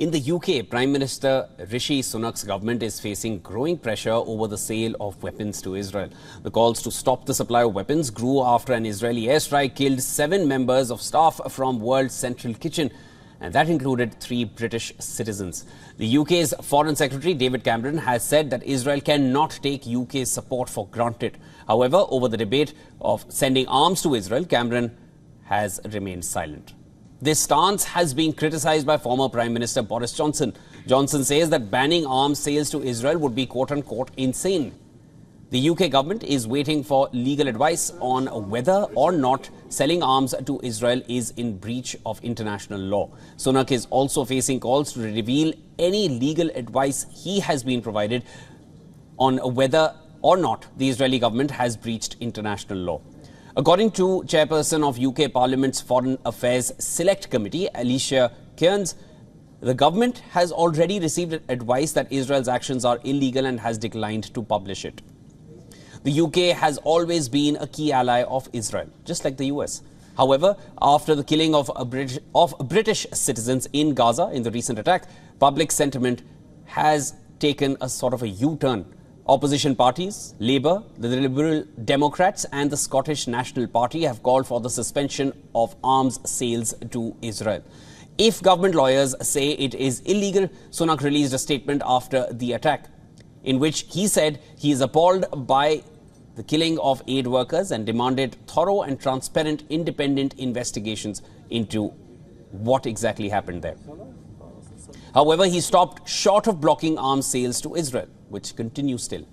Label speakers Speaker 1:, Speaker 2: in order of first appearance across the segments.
Speaker 1: In the UK, Prime Minister Rishi Sunak's government is facing growing pressure over the sale of weapons to Israel. The calls to stop the supply of weapons grew after an Israeli airstrike killed 7 members of staff from World's Central Kitchen, and that included 3 British citizens. The UK's Foreign Secretary David Cameron has said that Israel cannot take UK's support for granted. However, over the debate of sending arms to Israel, Cameron has remained silent. This stance has been criticised by former Prime Minister Boris Johnson. Johnson says that banning arms sales to Israel would be quote-unquote insane. The UK government is waiting for legal advice on whether or not selling arms to Israel is in breach of international law. Sunak is also facing calls to reveal any legal advice he has been provided on whether or not the Israeli government has breached international law. According to Chairperson of UK Parliament's Foreign Affairs Select Committee, Alicia Kearns, the government has already received advice that Israel's actions are illegal and has declined to publish it. The UK has always been a key ally of Israel, just like the US. However, after the killing of British citizens in Gaza in the recent attack, public sentiment has taken a sort of a U-turn. Opposition parties, Labour, the Liberal Democrats and the Scottish National Party have called for the suspension of arms sales to Israel. If government lawyers say it is illegal, Sunak released a statement after the attack, in which he said he is appalled by the killing of aid workers and demanded thorough and transparent independent investigations into what exactly happened there. However, he stopped short of blocking arms sales to Israel, which continues still.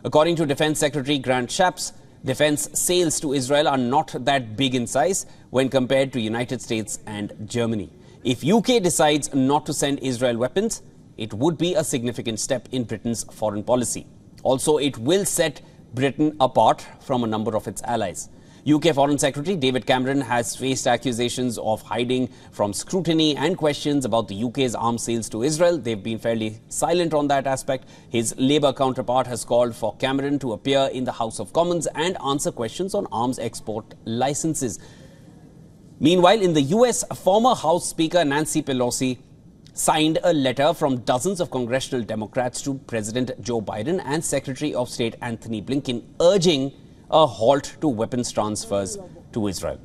Speaker 1: According to Defence Secretary Grant Shapps, defence sales to Israel are not that big in size when compared to United States and Germany. If UK decides not to send Israel weapons, it would be a significant step in Britain's foreign policy. Also, it will set Britain apart from a number of its allies. UK Foreign Secretary David Cameron has faced accusations of hiding from scrutiny and questions about the UK's arms sales to Israel. They've been fairly silent on that aspect. His Labour counterpart has called for Cameron to appear in the House of Commons and answer questions on arms export licenses. Meanwhile, in the US, former House Speaker Nancy Pelosi signed a letter from dozens of congressional Democrats to President Joe Biden and Secretary of State Anthony Blinken, urging a halt to weapons transfers to Israel.